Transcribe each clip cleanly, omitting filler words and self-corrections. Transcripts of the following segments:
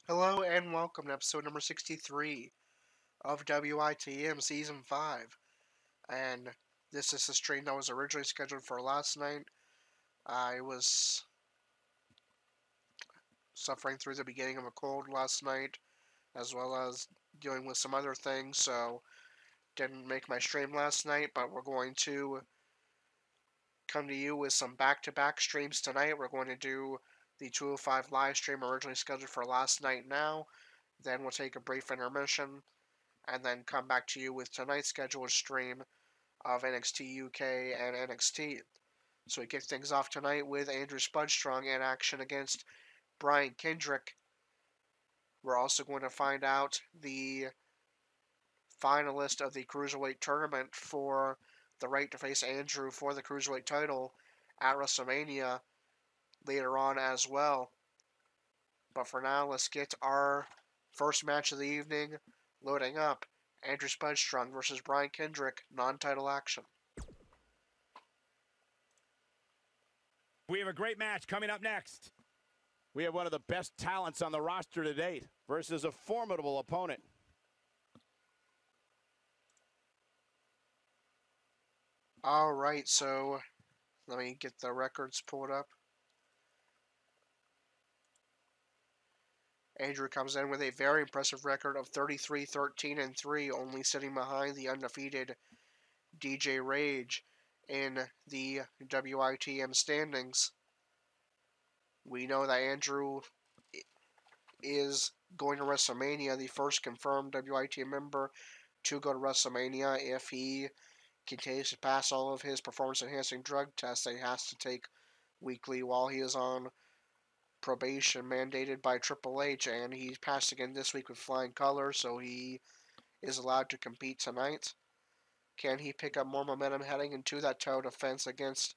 Hello and welcome to episode number 63 of WITM Season 5. And this is a stream that was originally scheduled for last night. I was suffering through the beginning of a cold last night, as well as dealing with some other things, so didn't make my stream last night, but we're going to come to you with some back-to-back streams tonight. We're going to do the 205 live stream originally scheduled for last night now. Then we'll take a brief intermission, and then come back to you with tonight's scheduled stream of NXT UK and NXT. So we kick things off tonight with Andrew Spudstrong in action against Brian Kendrick. We're also going to find out the finalist of the Cruiserweight tournament for the right to face Andrew for the Cruiserweight title at WrestleMania later on as well. But for now, let's get our first match of the evening loading up. Andrew Spudstrong versus Brian Kendrick, non-title action. We have a great match coming up next. We have one of the best talents on the roster to date versus a formidable opponent. Alright, so let me get the records pulled up. Andrew comes in with a very impressive record of 33-13-3, only sitting behind the undefeated DJ Rage in the WITM standings. We know that Andrew is going to WrestleMania, the first confirmed WITM member to go to WrestleMania. If he continues to pass all of his performance-enhancing drug tests that he has to take weekly while he is on probation mandated by Triple H, and he passed again this week with flying colors, so he is allowed to compete tonight. Can he pick up more momentum heading into that title defense against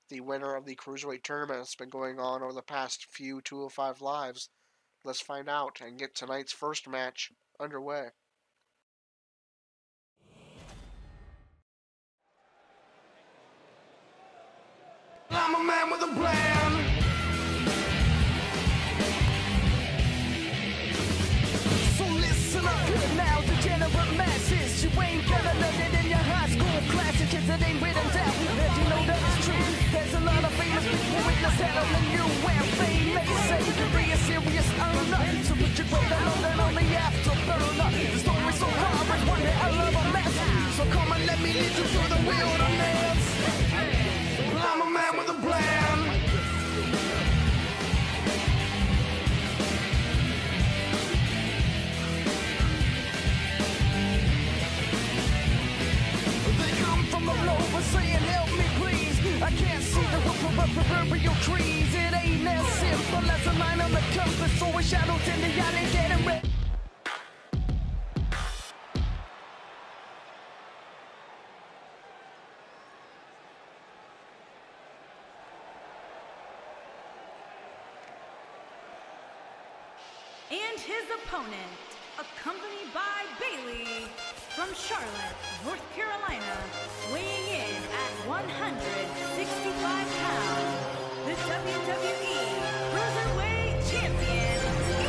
the winner of the Cruiserweight tournament that's been going on over the past few 205 lives? Let's find out and get tonight's first match underway. I'm a man with a plan. So listen up good now, degenerate masses. You ain't gonna learn it in your high school classes, cause it ain't written down. And you know that it's true. There's a lot of famous people witness handling you, and they may say to be a serious earner. So put your weight on and on the afterburner. The story's so hard, but one day I love a mess. So come and let me lead you through the wilderness. I'm a man with a plan. They come from the lower saying help me please. I can't see the roof of proverbial trees. It ain't as simple as a line on the compass or a shadows in the alley getting ready. And his opponent, accompanied by Bayley, from Charlotte, North Carolina, weighing in at 165 pounds, the WWE Cruiserweight Champion, Andrew.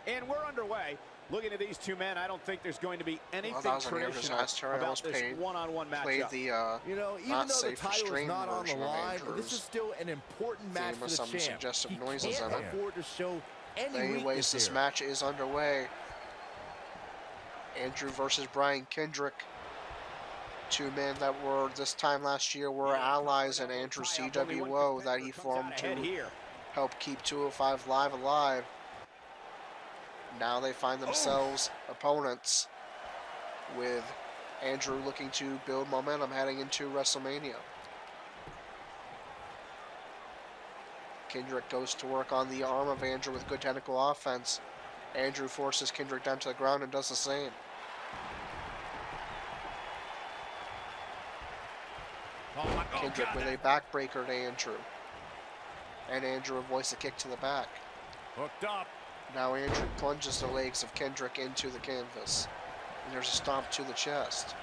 And we're underway. Looking at these two men, I don't think there's going to be anything traditional about this one-on-one matchup. You know, even though the title is not on the line, this is still an important match for the some champ. suggestive He noises can't in it. afford to show any Anyways, weakness this here. match is underway. Andrew versus Brian Kendrick. Two men that were, this time last year, were allies in Andrew's CWO that he formed to help keep 205 Live alive. Now they find themselves opponents, with Andrew looking to build momentum heading into WrestleMania. Kendrick goes to work on the arm of Andrew with good technical offense. Andrew forces Kendrick down to the ground and does the same. Kendrick with a backbreaker to Andrew. And Andrew avoids the kick to the back. Hooked up. Now Andrew plunges the legs of Kendrick into the canvas. And there's a stomp to the chest.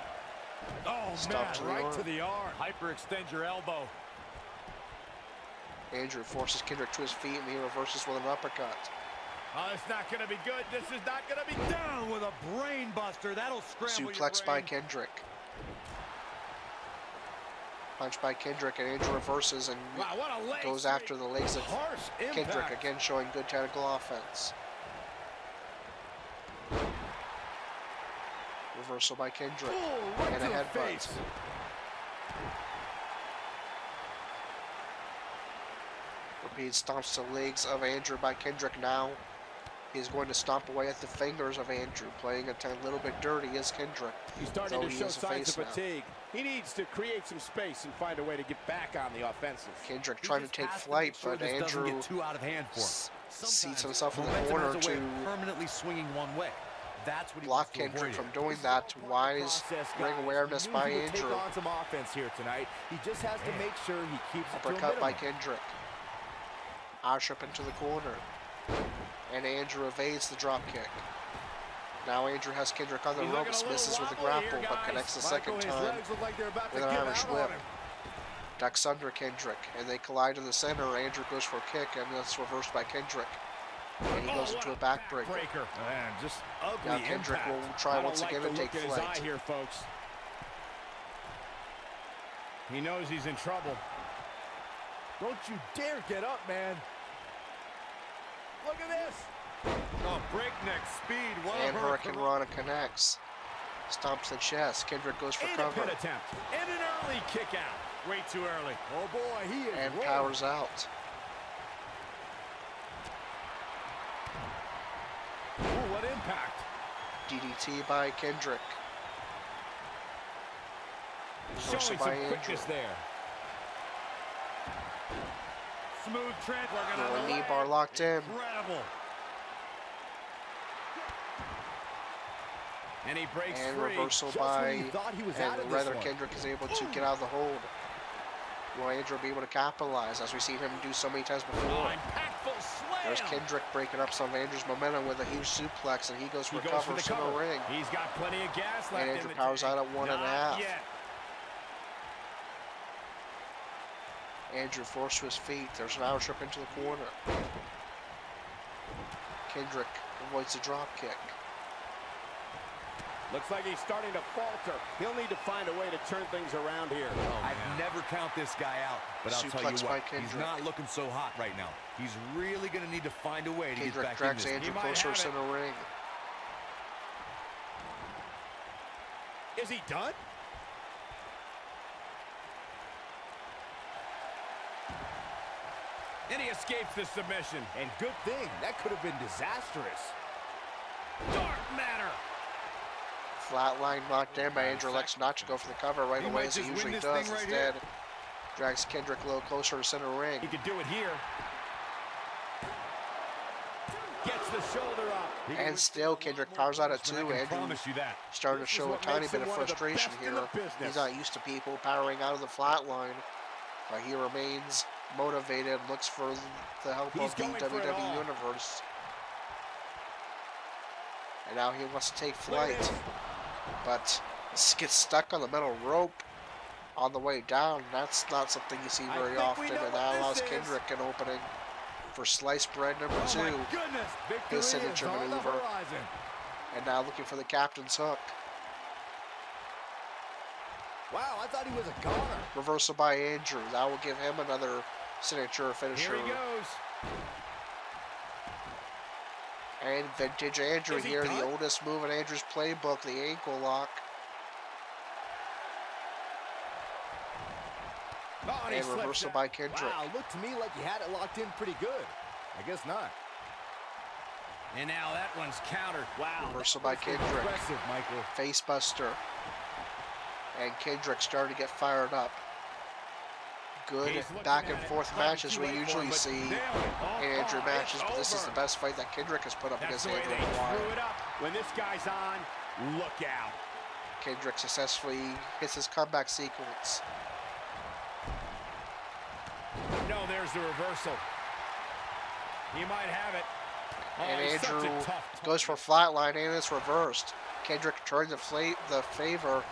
Oh, Stomp to the right arm. to the arm. Hyperextend your elbow. Andrew forces Kendrick to his feet and he reverses with an uppercut. Oh, it's not going to be good. This is not going to be Down with a brain buster. That'll scramble Suplex your by brain. Kendrick. Punch by Kendrick, and Andrew reverses and Wow, what a leg goes sweep. after the legs of Harsh Kendrick, impact. again showing good technical offense. Reversal by Kendrick, Ooh, right and a to the headbutt. face. Repeat stomps to the legs of Andrew by Kendrick now. He's going to stomp away at the fingers of Andrew, playing a little bit dirty as Kendrick. He's starting though to he show is a signs of face now. fatigue. He needs to create some space and find a way to get back on the offensive. Kendrick He trying to just take has to flight, make sure but this doesn't Andrew get too out of hand for him. seats himself in the Momentum corner has a way to of permanently swinging one way. That's what he block wants to Kendrick avoid from here. doing that. Wise ring awareness He knew by he would take Andrew. on some offense here tonight. He just has to make sure he keeps it to a Uppercut by minimum. Kendrick. Roush up into the corner. And Andrew evades the drop kick. Now Andrew has Kendrick on the He's looking ropes, a little misses with the wobbly grapple, here, but guys. connects the Michael, second his time legs look like they're about with to an give Irish out on whip. him. Ducks under Kendrick, and they collide in the center. Andrew goes for a kick, and that's reversed by Kendrick. And he goes into a backbreaker. Man, just ugly Now Kendrick impact. will try I don't once like again the to look take in his flight. eye here, folks. He knows he's in trouble. Don't you dare get up, man. Look at this. Oh, breakneck speed. What And a Hurricane Rana connects. Stomps the chest. Kendrick goes for And a cover. pin attempt. And an early kick out. Way too early. Oh boy, he is And rolling. powers out. Ooh, what impact. DDT by Kendrick. Reversal Showing by some Andrew. quickness there. Smooth tread. Working on Lower the knee leg. bar locked in. Incredible. And he breaks And free. reversal Just by, when you thought he was out of and this rather one. Kendrick is able to get out of the hold. Will Andrew be able to capitalize, as we've seen him do so many times Oh, before? impactful slam. There's Kendrick breaking up some of Andrew's momentum with a huge suplex, and he goes for He a goes for cover the center cover. ring. He's got plenty of gas left And in Andrew the powers tank. out at 1.5. Not yet. Andrew forced to his feet. There's an Irish up into the corner. Kendrick avoids the drop kick. Looks like he's starting to falter. He'll need to find a way to turn things around here. I'd never count this guy out, but I'll tell you Suplex by what, he's Kendrick. not looking so hot right now. He's really going to need to find a way to get Kendrick back in drags this. Andrew He might closer to have it. center ring. Is he done? And he escapes the submission. And good thing, that could have been disastrous. Dark matter. Flatline knocked in by Andrew elects not to go for the cover right He away might as he just usually win this does. thing right Instead, drags Kendrick a little closer to center ring. He could do it here. Gets the shoulder up. And still, Kendrick powers out at 2. Andrew Promise you that. starting to This is show a what tiny makes bit him of one of the frustration best in here. the business. He's not used to people powering out of the flat line, but he remains motivated, looks for the help He's of the going for it all. WWE Universe. And now he wants to take Look at flight, this. but gets stuck on the metal rope on the way down. That's not something you see I very think we often, know and what that this allows is. Kendrick an opening for sliced bread number Oh 2. my goodness. Victory His signature is on the maneuver. horizon. And now looking for the captain's hook. Wow, I thought he was a goner. Reversal by Andrew. That will give him another signature finisher. Here he goes. And vintage Andrew Is he here, done? the oldest move in Andrew's playbook, the ankle lock. Oh, And reversal by Kendrick. Wow, looked to me like you had it locked in pretty good. I guess not. And now that one's countered. Wow. Reversal by Kendrick. Impressive, Michael. Face buster. And Kendrick starting to get fired up. Good back and forth matches we usually see in Andrew matches, but this is the best fight that Kendrick has put up against Andrew in a while. When this guy's on, look out. Kendrick successfully hits his comeback sequence. No, there's the reversal. He might have it. And Andrew goes for flatline, and it's reversed. Kendrick turned the favor.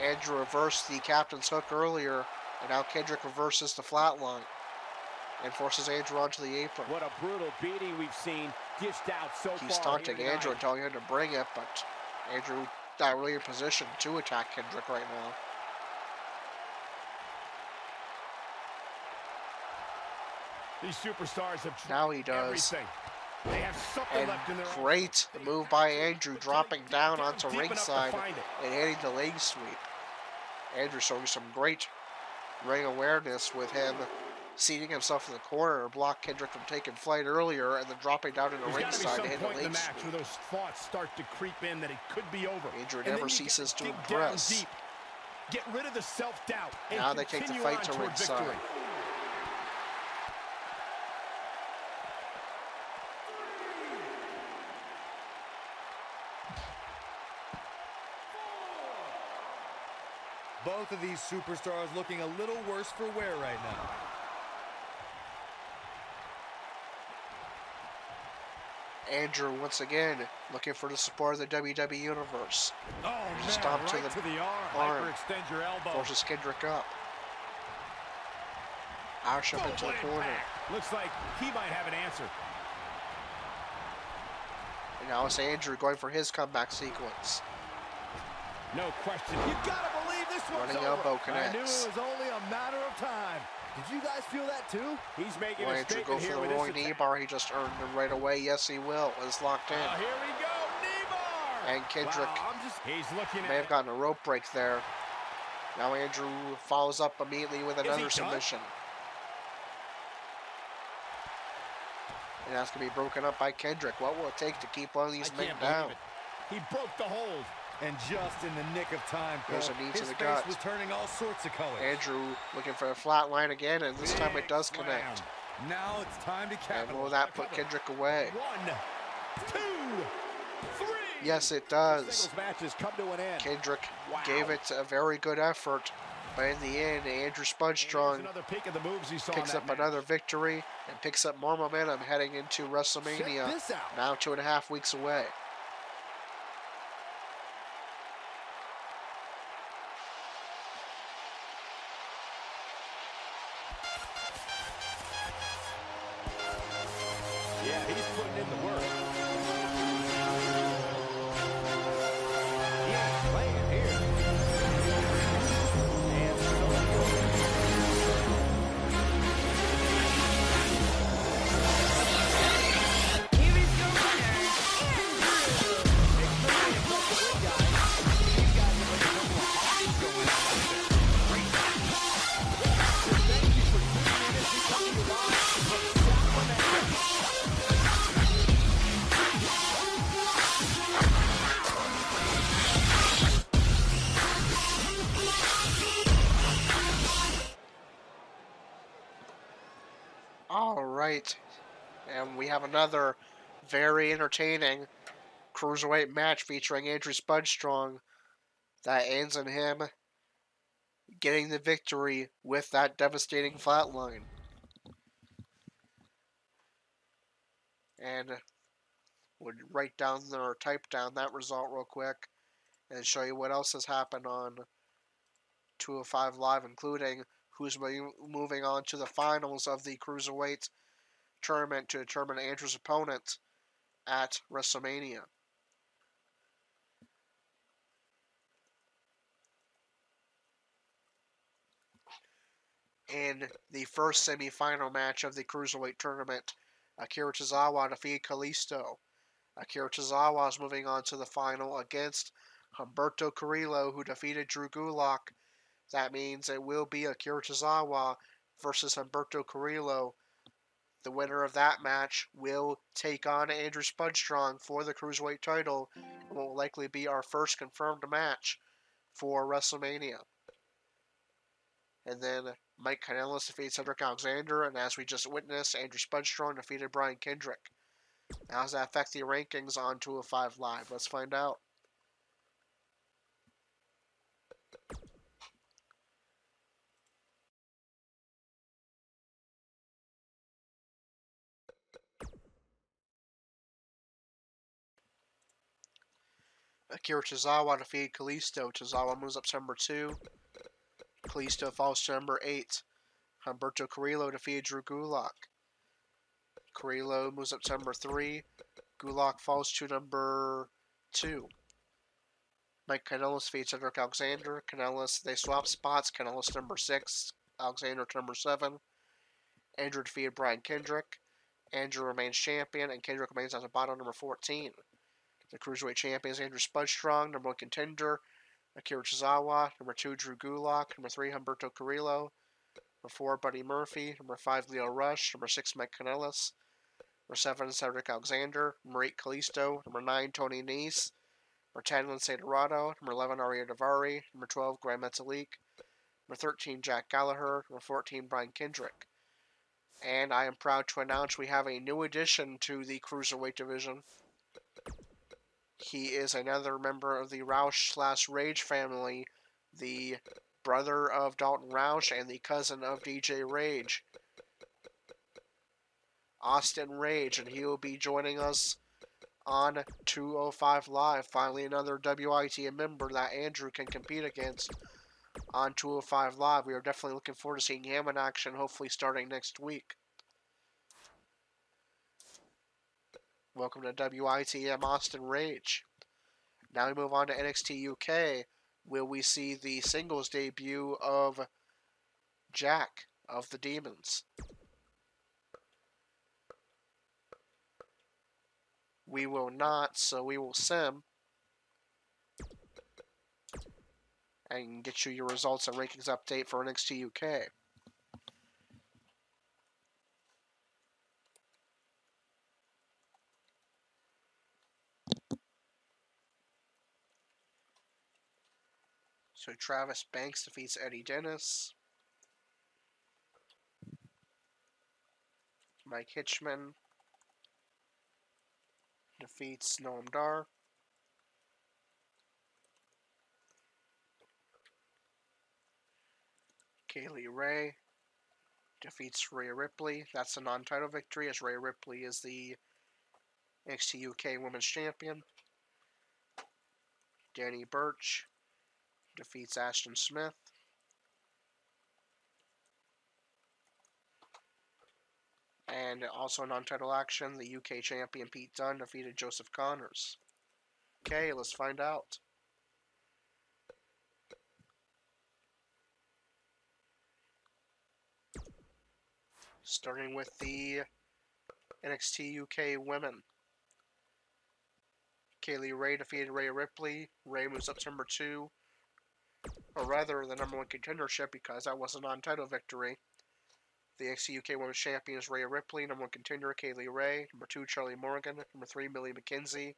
Andrew reversed the captain's hook earlier, and now Kendrick reverses the flatline and forces Andrew onto the apron. What a brutal beating we've seen dished out so far. He's taunting Andrew and telling him to bring it, but Andrew not really in position to attack Kendrick right now. These superstars have now he does. Everything. They have something and left in their great move by Andrew, dropping down onto ringside and hitting the leg sweep. Andrew showing some great ring awareness with him seating himself in the corner to block Kendrick from taking flight earlier and then dropping down into ringside to hit the leg sweep. Where those thoughts start to creep in that it could be over. Andrew never ceases to impress. Get rid of the self-doubt. Now they take the fight to ringside. Victory. Both of these superstars looking a little worse for wear right now. Andrew once again looking for the support of the WWE Universe. Oh, man, stomp right to the arm. Hyperextend your elbow. Forces Kendrick up. Roush up into the corner. Back. Looks like he might have an answer. And now it's Andrew going for his comeback sequence. No question. You gotta believe this one's running over. elbow connects. I knew it was only a matter of time. Did you guys feel that too? He's making will a Andrew statement go here for the with rolling knee bar? He just earned it right away. Yes, he will. It's locked in. Here we go. Knee bar. And Kendrick he's looking may have gotten a rope break there. Now Andrew follows up immediately with another submission. And that's going to be broken up by Kendrick. What will it take to keep one of these men down? He broke the hold. And just in the nick of time, there's a knee to his the face gut. was turning all sorts of colors. Andrew looking for a flat line again, and this time it does connect. Now it's time to capitalize. And will that put Kendrick away? 1, 2, 3. Yes, it does. Singles matches come to an end. Kendrick gave it a very good effort, but in the end, Andrew Spudstrong picks up another victory and picks up more momentum heading into WrestleMania, now 2.5 weeks away. Yeah, he's putting in the work. He ain't playing here. And so here is your winner, All right, and we have another very entertaining Cruiserweight match featuring Andrew Spudstrong that ends in him getting the victory with that devastating flatline. And would write down or type down that result real quick and show you what else has happened on 205 Live, including who's moving on to the finals of the Cruiserweight tournament to determine Andrew's opponent at WrestleMania. In the first semifinal match of the Cruiserweight tournament, Akira Tozawa defeated Kalisto. Akira Tozawa is moving on to the final against Humberto Carrillo, who defeated Drew Gulak That means it will be Akira Tozawa versus Humberto Carrillo. The winner of that match will take on Andrew Spudstrong for the Cruiserweight title, and will likely be our first confirmed match for WrestleMania. And then Mike Kanellis defeated Cedric Alexander, and as we just witnessed, Andrew Spudstrong defeated Brian Kendrick. How does that affect the rankings on 205 Live? Let's find out. Akira Tozawa defeated Kalisto. Tozawa moves up to number 2. Kalisto falls to number 8. Humberto Carrillo defeated Drew Gulak. Carrillo moves up to number 3. Gulak falls to number 2. Mike Kanellis defeated Cedric Alexander. Kanellis, they swap spots. Kanellis number 6. Alexander to number 7. Andrew defeated Brian Kendrick. Andrew remains champion, and Kendrick remains at the bottom, number 14. The Cruiserweight champion is Andrew Spudstrong, number 1 contender. Akira Tozawa, number 2 Drew Gulak, number 3 Humberto Carrillo, number 4 Buddy Murphy, number 5 Leo Rush, number 6 Mike Kanellis, number 7 Cedric Alexander, number 8 Kalisto, number 9 Tony Nese, number 10 Lince Dorado, number 11 Aria Davari, number 12 Grand Metalik, number 13 Jack Gallagher, number 14 Brian Kendrick. And I am proud to announce we have a new addition to the Cruiserweight division. He is another member of the Roush/Rage family, the brother of Dalton Roush and the cousin of DJ Rage, Austin Rage, and he will be joining us on 205 Live. Finally, another WITM member that Andrew can compete against on 205 Live. We are definitely looking forward to seeing him in action, hopefully starting next week. Welcome to WITM Austin Rage. Now we move on to NXT UK, where we see the singles debut of Jack of the Demons. We will not, so we will sim and get you your results and rankings update for NXT UK. So Travis Banks defeats Eddie Dennis. Mike Hitchman defeats Noam Dar. Kaylee Ray defeats Rhea Ripley. That's a non-title victory, as Rhea Ripley is the NXT UK Women's Champion. Danny Burch defeats Ashton Smith. And also non-title action, the UK champion Pete Dunne defeated Joseph Connors. Okay, let's find out. Starting with the NXT UK women. Kaylee Ray defeated Rhea Ripley. Ray moves up to number 2. Or rather, the number 1 contendership, because that was a non-title victory. The NXT UK Women's Champion is Rhea Ripley. Number 1 contender, Kaylee Ray. Number 2, Charlie Morgan. Number 3, Millie McKenzie.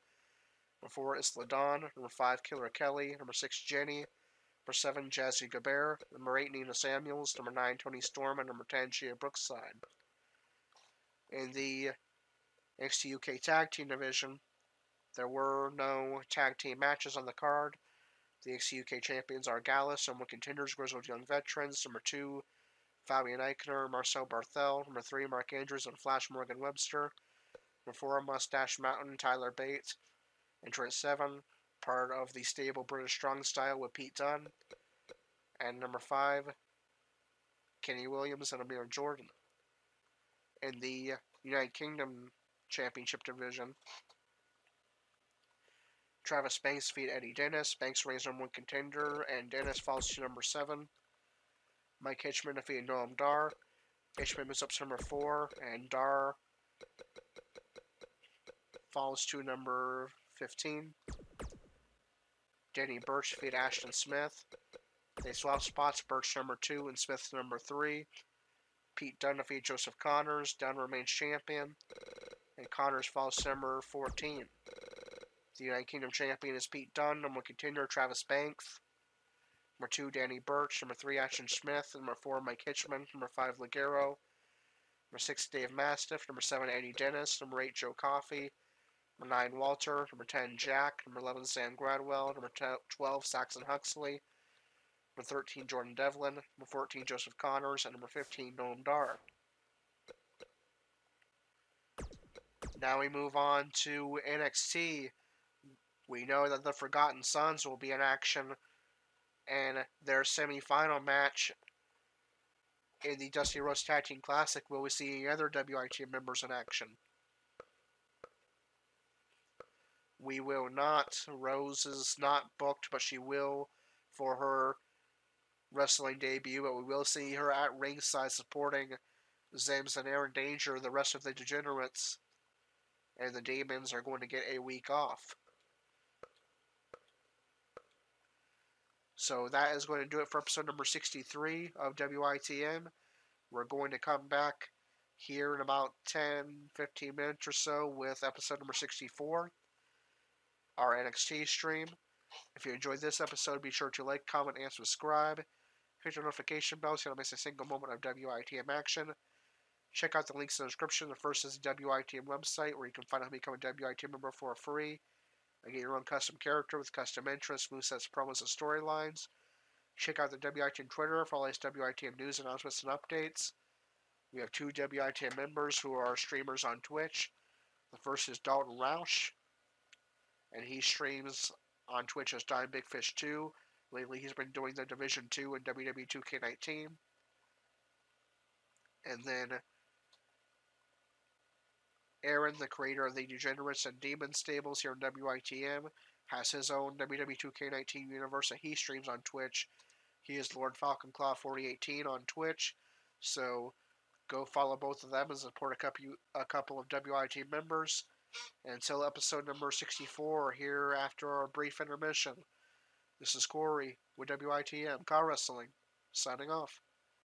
Number 4, Isla Dawn. Number 5, Killer Kelly. Number 6, Jenny. Number 7, Jazzy Gabert. Number 8, Nina Samuels. Number 9, Toni Storm. And number 10, Shia Brookside. In the NXT UK Tag Team Division, there were no tag team matches on the card. The NXT UK champions are Gallus. Number 1 contenders, Grizzled Young Veterans. Number 2, Fabian Eichner, Marcel Barthel. Number 3, Mark Andrews and Flash Morgan Webster. Number 4, Mustache Mountain, Tyler Bates. Entrant 7, part of the stable British Strong Style with Pete Dunne. And number 5, Kenny Williams and Amir Jordan. In the United Kingdom Championship Division, Travis Banks defeated Eddie Dennis. Banks remains number 1 contender, and Dennis falls to number 7. Mike Hitchman defeated Noam Dar. Hitchman moves up to number 4, and Dar falls to number 15. Danny Burch defeated Ashton Smith. They swap spots, Birch number 2 and Smith number 3. Pete Dunne defeated Joseph Connors. Dunne remains champion, and Connors falls to number 14. The United Kingdom champion is Pete Dunne. Number 1 contender Travis Banks. Number 2 Danny Burch. Number 3 Ashton Smith. Number 4 Mike Hitchman. Number 5 Ligero. Number 6 Dave Mastiff. Number 7 Eddie Dennis. Number 8 Joe Coffey. Number 9 Walter. Number 10 Jack. Number 11 Sam Gradwell. Number 12 Saxon Huxley. Number 13 Jordan Devlin. Number 14 Joseph Connors. And number 15 Noam Dar. Now we move on to NXT. We know that the Forgotten Sons will be in action in their semi-final match in the Dusty Rhodes Tag Team Classic. Will we see any other WITM members in action? We will not. Rose is not booked, but she will for her wrestling debut. But we will see her at ringside supporting Zames and Aaron Danger. The rest of the Degenerates and the Demons are going to get a week off. So that is going to do it for episode number 63 of WITM. We're going to come back here in about 10-15 minutes or so with episode number 64, our NXT stream. If you enjoyed this episode, be sure to like, comment, and subscribe. Hit your notification bell so you don't miss a single moment of WITM action. Check out the links in the description. The first is the WITM website, where you can find out how to become a WITM member for free and get your own custom character with custom interests, movesets, promos, and storylines. Check out the WITM Twitter for all latest WITM news, announcements, and updates. We have 2 WITM members who are streamers on Twitch. The first is Dalton Roush, and he streams on Twitch as Dime Big Fish 2. Lately, he's been doing the Division 2 and WWE 2K19. And then Aaron, the creator of the Degenerates and Demon stables here in WITM, has his own WWE 2K19 universe that he streams on Twitch. He is Lord Falcon Claw 4018 on Twitch, so go follow both of them and support a couple of WITM members. And until episode number 64, here after our brief intermission, this is Corey with WITM Car Wrestling, signing off.